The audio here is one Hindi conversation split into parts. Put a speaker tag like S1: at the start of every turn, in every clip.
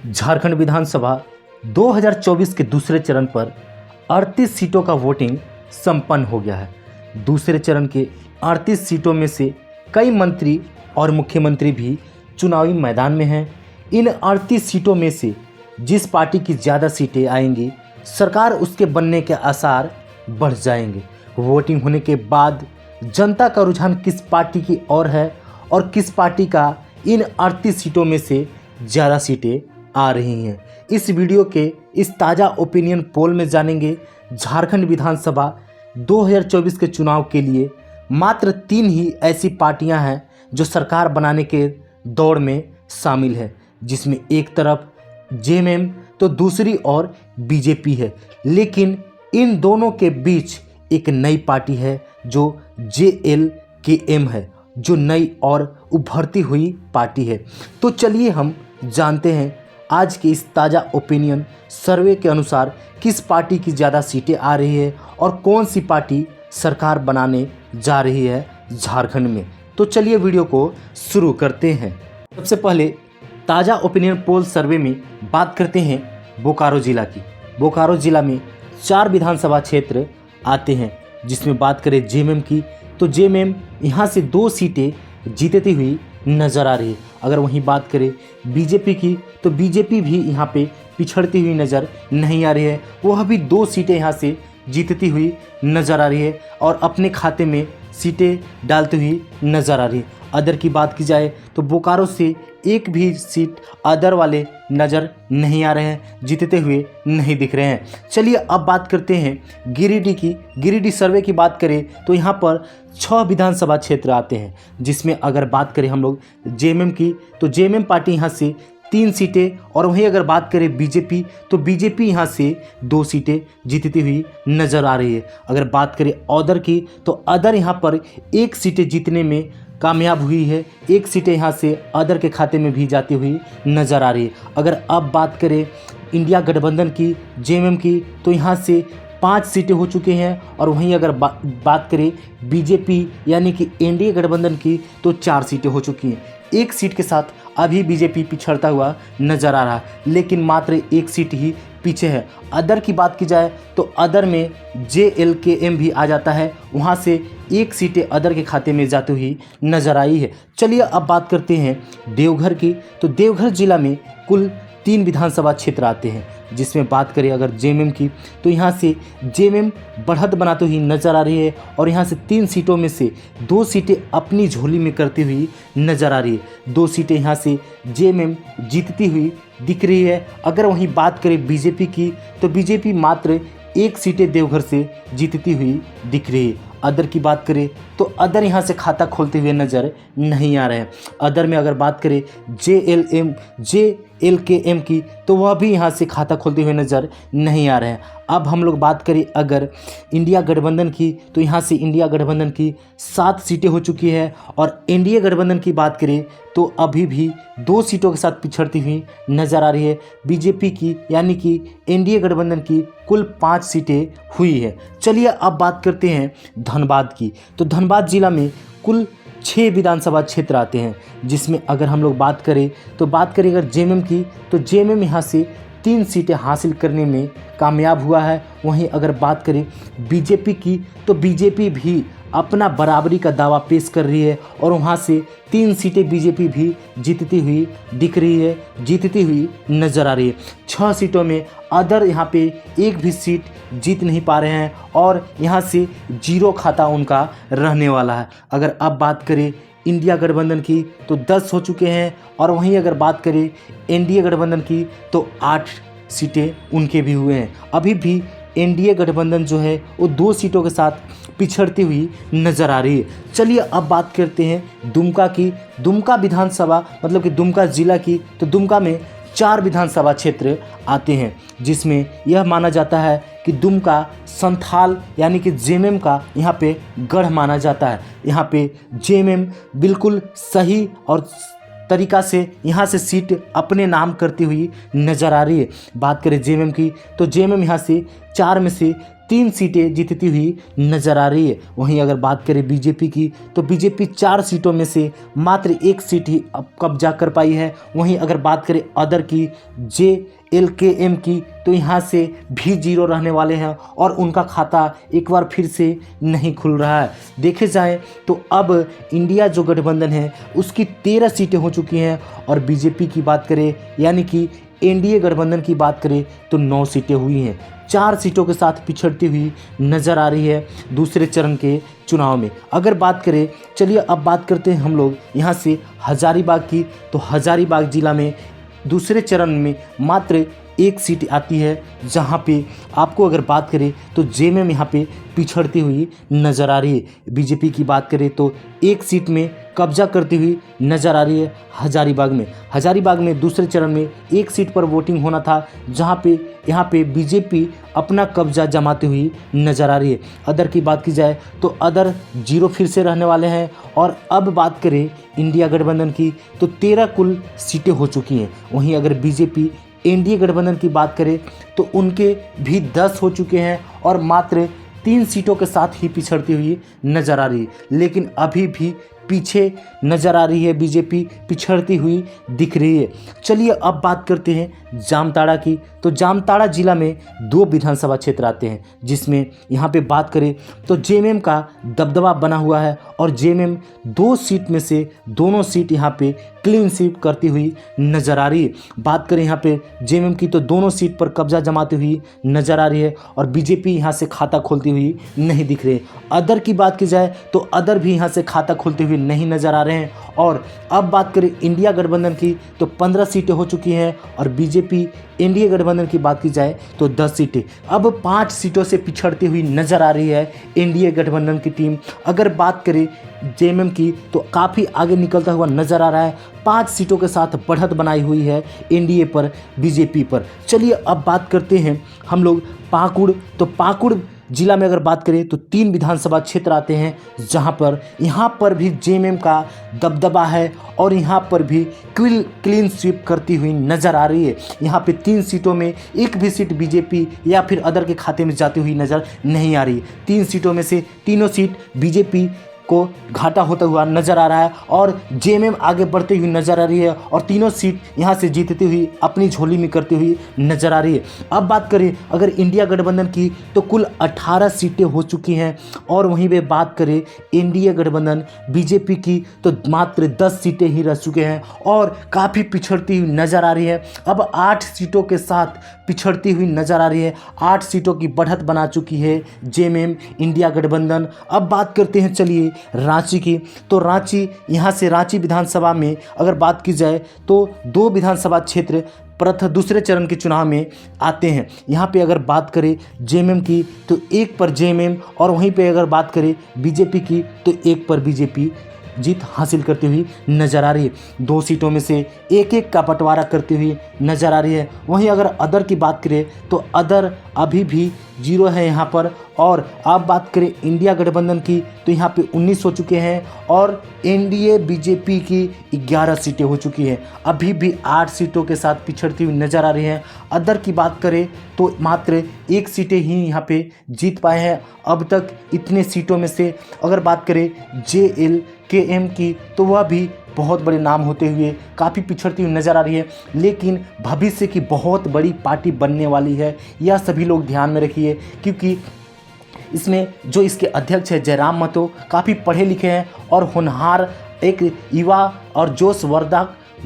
S1: झारखंड विधानसभा 2024 के दूसरे चरण पर 38 सीटों का वोटिंग संपन्न हो गया है। दूसरे चरण के 38 सीटों में से कई मंत्री और मुख्यमंत्री भी चुनावी मैदान में हैं। इन 38 सीटों में से जिस पार्टी की ज़्यादा सीटें आएंगी, सरकार उसके बनने के आसार बढ़ जाएंगे। वोटिंग होने के बाद जनता का रुझान किस पार्टी की ओर है और किस पार्टी का इन 38 सीटों में से ज़्यादा सीटें आ रही हैं, इस वीडियो के इस ताज़ा ओपिनियन पोल में जानेंगे। झारखंड विधानसभा 2024 के चुनाव के लिए मात्र 3 ही ऐसी पार्टियां हैं जो सरकार बनाने के दौड़ में शामिल है, जिसमें एक तरफ जेएमएम तो दूसरी ओर बीजेपी है। लेकिन इन दोनों के बीच एक नई पार्टी है जो जेएलकेएम है, जो नई और उभरती हुई पार्टी है। तो चलिए हम जानते हैं आज के इस ताज़ा ओपिनियन सर्वे के अनुसार किस पार्टी की ज़्यादा सीटें आ रही है और कौन सी पार्टी सरकार बनाने जा रही है झारखंड में। तो चलिए वीडियो को शुरू करते हैं। सबसे पहले ताज़ा ओपिनियन पोल सर्वे में बात करते हैं बोकारो ज़िला की। बोकारो ज़िला में 4 विधानसभा क्षेत्र आते हैं, जिसमें बात करें जेएमएम की तो जेएमएम यहाँ से 2 सीटें जीतती हुई नज़र आ रही है। अगर वहीं बात करें बीजेपी की तो बीजेपी भी यहाँ पे पिछड़ती हुई नज़र नहीं आ रही है, वह भी 2 सीटें यहाँ से जीतती हुई नज़र आ रही है और अपने खाते में सीटें डालती हुई नज़र आ रही है। अदर की बात की जाए तो बोकारो से एक भी सीट अदर वाले नज़र नहीं आ रहे हैं, जीतते हुए नहीं दिख रहे हैं। चलिए अब बात करते हैं गिरिडीह की। गिरिडीह सर्वे की बात करें तो यहाँ पर 6 विधानसभा क्षेत्र आते हैं, जिसमें अगर बात करें हम लोग जेएमएम की तो जेएमएम पार्टी यहाँ से 3 सीटें और वहीं अगर बात करें बीजेपी तो बीजेपी यहाँ से 2 सीटें जीतती हुई नज़र आ रही है। अगर बात करें अदर की तो अदर यहाँ पर 1 सीटें जीतने में कामयाब हुई है, 1 सीटें यहाँ से अदर के खाते में भी जाती हुई नज़र आ रही है। अगर अब बात करें इंडिया गठबंधन की जेएमएम की तो यहाँ से 5 सीटें हो चुके हैं और वहीं अगर बात करें बीजेपी यानी कि एनडीए गठबंधन की तो 4 सीटें हो चुकी हैं। 1 सीट के साथ अभी बीजेपी पिछड़ता हुआ नज़र आ रहा है, लेकिन मात्र 1 सीट ही पीछे है। अदर की बात की जाए तो अदर में जेएलकेएम भी आ जाता है, वहाँ से 1 सीटें अदर के खाते में जाती हुई नज़र आई है। चलिए अब बात करते हैं देवघर की। तो देवघर जिला में कुल 3 विधानसभा क्षेत्र आते हैं, जिसमें बात करें अगर जेएमएम की तो यहाँ से जेएमएम बढ़त बनाती हुई नज़र आ रही है और यहाँ से 3 सीटों में से 2 सीटें अपनी झोली में करती हुई नज़र आ रही है। 2 सीटें यहाँ से जेएमएम जीतती हुई दिख रही है। अगर वहीं बात करें बीजेपी की तो बीजेपी मात्र 1 सीटें देवघर से जीतती हुई दिख रही है। अदर की बात करें तो अदर यहाँ से खाता खोलते हुए नज़र नहीं आ रहे हैं। अदर में अगर बात करें जेएलकेएम की तो वह भी यहाँ से खाता खोलते हुए नज़र नहीं आ रहे हैं। अब हम लोग बात करें अगर इंडिया गठबंधन की तो यहाँ से इंडिया गठबंधन की 7 सीटें हो चुकी है और एनडीए गठबंधन की बात करें तो अभी भी 2 सीटों के साथ पिछड़ती हुई नज़र आ रही है। बीजेपी की यानी कि एनडीए गठबंधन की कुल 5 सीटें हुई है। चलिए अब बात करते हैं धनबाद की। तो धनबाद जिला में कुल 6 विधानसभा क्षेत्र आते हैं, जिसमें अगर हम लोग बात करें अगर जेएमएम की तो जेएमएम यहाँ से 3 सीटें हासिल करने में कामयाब हुआ है। वहीं अगर बात करें बीजेपी की तो बीजेपी भी अपना बराबरी का दावा पेश कर रही है और वहाँ से 3 सीटें बीजेपी भी जीतती हुई दिख रही है, जीतती हुई नज़र आ रही है। 6 सीटों में अदर यहाँ पे 1 भी सीट जीत नहीं पा रहे हैं और यहाँ से 0 खाता उनका रहने वाला है। अगर अब बात करें इंडिया गठबंधन की तो 10 हो चुके हैं और वहीं अगर बात करें एनडीए गठबंधन की तो 8 सीटें उनके भी हुए हैं। अभी भी एनडीए गठबंधन जो है वो 2 सीटों के साथ पिछड़ती हुई नज़र आ रही है। चलिए अब बात करते हैं दुमका की। दुमका विधानसभा मतलब कि दुमका ज़िला की तो दुमका में 4 विधानसभा क्षेत्र आते हैं, जिसमें यह माना जाता है कि दुमका संथाल यानी कि जेएमएम का यहाँ पे गढ़ माना जाता है। यहाँ पे जेएमएम बिल्कुल सही और तरीक़ा से यहाँ से सीट अपने नाम करती हुई नज़र आ रही है। बात करें जेएमएम की तो जेएमएम यहाँ से 4 में से 3 सीटें जीतती हुई नजर आ रही है। वहीं अगर बात करें बीजेपी की तो बीजेपी 4 सीटों में से मात्र 1 सीट ही अब कब्जा कर पाई है। वहीं अगर बात करें अदर की JLKM की तो यहाँ से भी 0 रहने वाले हैं और उनका खाता एक बार फिर से नहीं खुल रहा है। देखे जाए तो अब इंडिया जो गठबंधन है उसकी 13 सीटें हो चुकी हैं और बीजेपी की बात करें यानी कि एनडीए गठबंधन की बात करें तो 9 सीटें हुई हैं। 4 सीटों के साथ पिछड़ती हुई नज़र आ रही है दूसरे चरण के चुनाव में। अगर बात करें, चलिए अब बात करते हैं हम लोग यहाँ से हजारीबाग की। तो हजारीबाग जिला में दूसरे चरण में मात्र 1 सीट आती है, जहाँ पे आपको अगर बात करें तो जेएमएम यहाँ पे पिछड़ती हुई नज़र आ रही है। बीजेपी की बात करें तो 1 सीट में कब्जा करती हुई नज़र आ रही है हजारीबाग में। हजारीबाग में दूसरे चरण में 1 सीट पर वोटिंग होना था, जहाँ पे यहाँ पे बीजेपी अपना कब्जा जमाती हुई नज़र आ रही है। अदर की बात की जाए तो अदर 0 फिर से रहने वाले हैं। और अब बात करें इंडिया गठबंधन की तो 13 कुल सीटें हो चुकी हैं। वहीं अगर बीजेपी एनडीए गठबंधन की बात करें तो उनके भी 10 हो चुके हैं और मात्र 3 सीटों के साथ ही पिछड़ती हुई नज़र आ रही है। लेकिन अभी भी पीछे नज़र आ रही है, बीजेपी पिछड़ती हुई दिख रही है। चलिए अब बात करते हैं जामताड़ा की। तो जामताड़ा जिला में 2 विधानसभा क्षेत्र आते हैं, जिसमें यहाँ पे बात करें तो जेएमएम का दबदबा बना हुआ है और जेएमएम 2 सीट में से दोनों सीट यहाँ पे क्लीन स्वीप करती हुई नज़र आ रही है। बात करें यहाँ पे जेएमएम की तो दोनों सीट पर कब्जा जमाती हुई नज़र आ रही है और बीजेपी यहाँ से खाता खोलती हुई नहीं दिख रही है। अदर की बात की जाए तो अदर भी यहाँ से खाता खोलते हुए नहीं नज़र आ रहे हैं। और अब बात करें इंडिया गठबंधन की तो 15 सीटें हो चुकी हैं और बीजेपी एनडीए गठबंधन की बात की जाए तो 10 सीटें। अब 5 सीटों से पिछड़ती हुई नज़र आ रही है एनडीए गठबंधन की टीम। अगर बात करें जेएमएम की तो काफ़ी आगे निकलता हुआ नज़र आ रहा है। 5 सीटों के साथ बढ़त बनाई हुई है एनडीए पर, बीजेपी पर। चलिए अब बात करते हैं हम लोग पाकुड़। तो पाकुड़ जिला में अगर बात करें तो 3 विधानसभा क्षेत्र आते हैं, जहां पर यहाँ पर भी जेएमएम का दबदबा है और यहाँ पर भी क्लीन स्वीप करती हुई नज़र आ रही है। यहाँ पे 3 सीटों में एक भी सीट बीजेपी या फिर अदर के खाते में जाती हुई नज़र नहीं आ रही। 3 सीटों में से तीनों सीट बीजेपी को घाटा होता हुआ नज़र आ रहा है और जेएमएम आगे बढ़ती हुई नज़र आ रही है और तीनों सीट यहाँ से जीतती हुई अपनी झोली में करती हुई नज़र आ रही है। अब बात करें अगर इंडिया गठबंधन की तो कुल 18 सीटें हो चुकी हैं और वहीं पे बात करें एनडीए गठबंधन बीजेपी की तो मात्र 10 सीटें ही रह चुके हैं और काफ़ी पिछड़ती हुई नज़र आ रही है। अब 8 सीटों के साथ पिछड़ती हुई नज़र आ रही है। 8 सीटों की बढ़त बना चुकी है जेएमएम इंडिया गठबंधन। अब बात करते हैं चलिए रांची की। तो रांची, यहाँ से रांची विधानसभा में अगर बात की जाए तो 2 विधानसभा क्षेत्र दूसरे चरण के चुनाव में आते हैं। यहाँ पे अगर बात करें जेएमएम की तो 1 पर जेएमएम और वहीं पे अगर बात करें बीजेपी की तो 1 पर बीजेपी जीत हासिल करती हुई नज़र आ रही है। 2 सीटों में से 1-1 का बंटवारा करती हुई नज़र आ रही है। वहीं अगर अदर की बात करें तो अदर अभी भी 0 है यहाँ पर। और अब बात करें इंडिया गठबंधन की तो यहाँ पे 19 हो चुके हैं और एनडीए बीजेपी की 11 सीटें हो चुकी हैं। अभी भी 8 सीटों के साथ पिछड़ती हुई नज़र आ रही हैं। अदर की बात करें तो मात्र 1 सीटें ही यहाँ पे जीत पाए हैं अब तक इतने सीटों में से। अगर बात करें JLKM की तो वह भी बहुत बड़े नाम होते हुए काफ़ी पिछड़ती हुई नज़र आ रही है, लेकिन भविष्य की बहुत बड़ी पार्टी बनने वाली है, यह सभी लोग ध्यान में रखिए। क्योंकि इसमें जो इसके अध्यक्ष है जयराम महतो काफ़ी पढ़े लिखे हैं और होनहार एक युवा और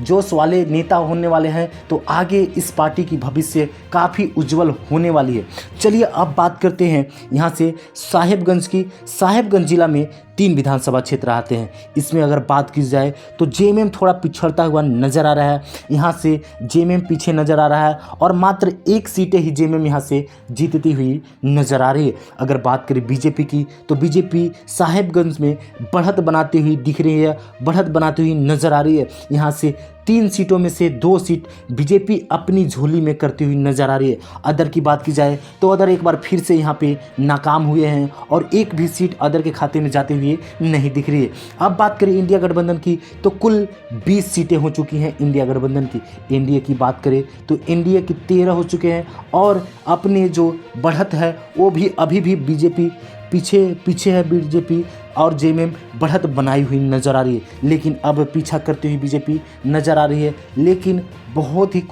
S1: जोश वाले नेता होने वाले हैं। तो आगे इस पार्टी की भविष्य काफ़ी उज्जवल होने वाली है। चलिए अब बात करते हैं यहाँ से साहेबगंज की। साहेबगंज जिला में 3 विधानसभा क्षेत्र आते हैं। इसमें अगर बात की जाए तो जेएमएम थोड़ा पिछड़ता हुआ नज़र आ रहा है। यहाँ से जेएमएम पीछे नज़र आ रहा है और मात्र 1 सीटें ही जेएमएम यहाँ से जीतती हुई नज़र आ रही है। अगर बात करें बीजेपी की तो बीजेपी साहेबगंज में बढ़त बनाती हुई दिख रही है, बढ़त बनाती हुई नज़र आ रही है। यहाँ से 3 सीटों में से 2 सीट बीजेपी अपनी झोली में करती हुई नजर आ रही है। अदर की बात की जाए तो अदर एक बार फिर से यहाँ पे नाकाम हुए हैं और एक भी सीट अदर के खाते में जाते हुए नहीं दिख रही है। अब बात करें इंडिया गठबंधन की तो कुल 20 सीटें हो चुकी हैं इंडिया गठबंधन की। एनडीए की बात करें तो एनडीए की 13 हो चुके हैं और अपने जो बढ़त है वो भी अभी भी बीजेपी पीछे है। बीजेपी और जेएमएम बढ़त बनाई हुई नज़र आ रही है, लेकिन अब पीछा करती हुई बीजेपी नज़र आ रही है, लेकिन बहुत ही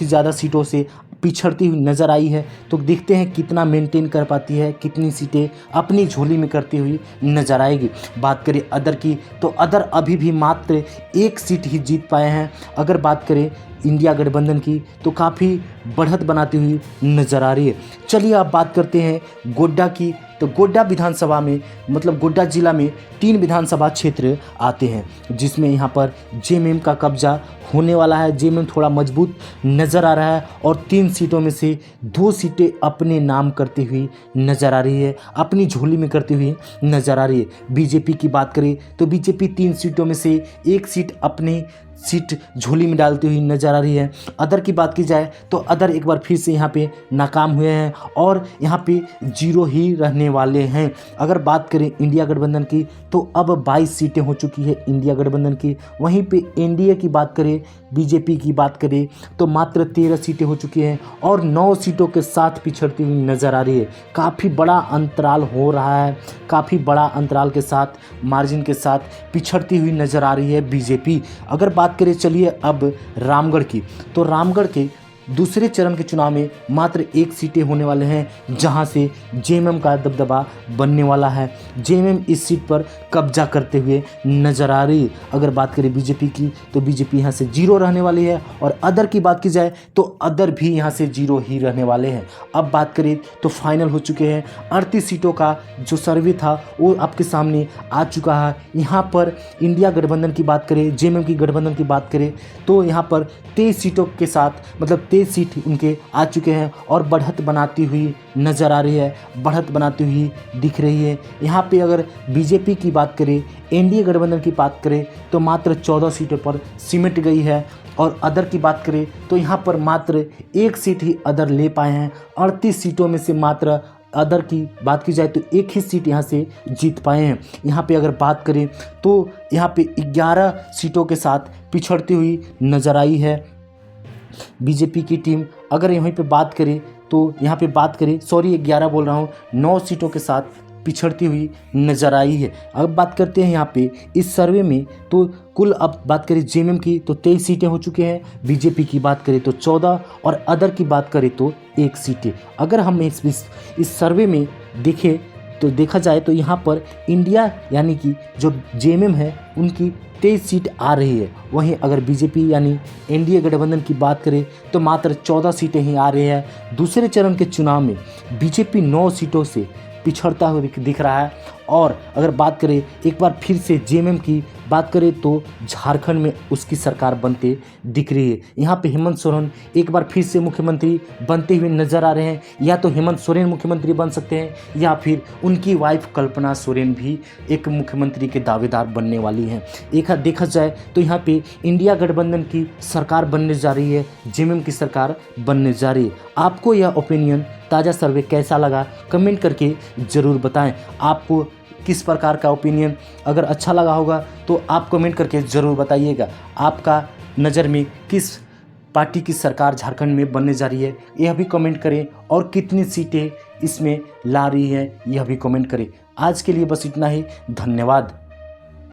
S1: ज़्यादा सीटों से पिछड़ती हुई नज़र आई है। तो देखते हैं कितना मेंटेन कर पाती है, कितनी सीटें अपनी झोली में करती हुई नज़र आएगी। बात करें अदर की तो अदर अभी भी मात्र 1 सीट ही जीत पाए हैं। अगर बात करें इंडिया गठबंधन की तो काफ़ी बढ़त बनाती हुई नज़र आ रही है। चलिए अब बात करते हैं गोड्डा की। तो गोड्डा विधानसभा में गोड्डा जिला में 3 विधानसभा क्षेत्र आते हैं, जिसमें यहाँ पर जेएमएम का कब्जा होने वाला है। जेएमएम थोड़ा मजबूत नज़र आ रहा है और 3 सीटों में से 2 सीटें अपने नाम करती हुई नज़र आ रही है, अपनी झोली में करती हुई नज़र आ रही है। बीजेपी की बात करें तो बीजेपी 3 सीटों में से 1 सीट अपनी सीट झोली में डालती हुई नज़र आ रही है। अदर की बात की जाए तो अदर एक बार फिर से यहाँ पे नाकाम हुए हैं और यहाँ पे 0 ही रहने वाले हैं। अगर बात करें इंडिया गठबंधन की तो अब 22 सीटें हो चुकी है इंडिया गठबंधन की। वहीं पे एनडीए की बात करें, बीजेपी की बात करें तो मात्र 13 सीटें हो चुकी हैं और 9 सीटों के साथ पिछड़ती हुई नज़र आ रही है। काफ़ी बड़ा अंतराल हो रहा है, काफ़ी बड़ा अंतराल के साथ, मार्जिन के साथ पिछड़ती हुई नज़र आ रही है बीजेपी। अगर बात करें चलिए अब रामगढ़ की तो रामगढ़ के दूसरे चरण के चुनाव में मात्र 1 सीटें होने वाले हैं, जहां से जेएमएम का दबदबा बनने वाला है। जेएमएम इस सीट पर कब्जा करते हुए नजर आ रही है। अगर बात करें बीजेपी की तो बीजेपी यहां से 0 रहने वाली है और अदर की बात की जाए तो अदर भी यहां से 0 ही रहने वाले हैं। अब बात करें तो फाइनल हो चुके हैं 38 सीटों का जो सर्वे था वो आपके सामने आ चुका है। यहाँ पर इंडिया गठबंधन की बात करें, जेएमएम की गठबंधन की बात करें तो यहाँ पर 23 सीटों के साथ 23 सीट उनके आ चुके हैं और बढ़त बनाती हुई नज़र आ रही है, बढ़त बनाती हुई दिख रही है। यहाँ पे अगर बीजेपी की बात करें, एनडीए गठबंधन की बात करें तो मात्र 14 सीटों पर सिमट गई है और अदर की बात करें तो यहाँ पर मात्र 1 सीट ही अदर ले पाए हैं। 38 सीटों में से मात्र अदर की बात की जाए तो 1 ही सीट यहाँ से जीत पाए हैं। यहाँ पे अगर बात करें तो यहाँ पे 11 सीटों के साथ पिछड़ती हुई नज़र आई है बीजेपी की टीम। अगर यहीं पे बात करें तो यहाँ पे बात करें 11 बोल रहा हूँ, 9 सीटों के साथ पिछड़ती हुई नज़र आई है। अब बात करते हैं यहाँ पे इस सर्वे में तो कुल अब बात करें जेएमएम की तो 23 सीटें हो चुके हैं, बीजेपी की बात करें तो 14 और अदर की बात करें तो 1 सीटें। अगर हम इस सर्वे में देखें तो देखा जाए तो यहाँ पर इंडिया यानी कि जो जेएमएम है उनकी 23 सीट आ रही है। वहीं अगर बीजेपी यानी एनडीए गठबंधन की बात करें तो मात्र 14 सीटें ही आ रही है। दूसरे चरण के चुनाव में बीजेपी 9 सीटों से पिछड़ता हुआ दिख रहा है। और अगर बात करें एक बार फिर से जेएमएम की बात करें तो झारखंड में उसकी सरकार बनते दिख रही है। यहाँ पे हेमंत सोरेन एक बार फिर से मुख्यमंत्री बनते हुए नजर आ रहे हैं। या तो हेमंत सोरेन मुख्यमंत्री बन सकते हैं या फिर उनकी वाइफ कल्पना सोरेन भी एक मुख्यमंत्री के दावेदार बनने वाली हैं। एक देखा जाए तो यहाँ पे इंडिया गठबंधन की सरकार बनने जा रही है, जेएमएम की सरकार बनने जा रही है। आपको यह ओपिनियन ताज़ा सर्वे कैसा लगा कमेंट करके ज़रूर बताएं। आपको किस प्रकार का ओपिनियन अगर अच्छा लगा होगा तो आप कमेंट करके ज़रूर बताइएगा। आपका नज़र में किस पार्टी की सरकार झारखंड में बनने जा रही है यह भी कमेंट करें और कितनी सीटें इसमें ला रही है यह भी कमेंट करें। आज के लिए बस इतना ही, धन्यवाद।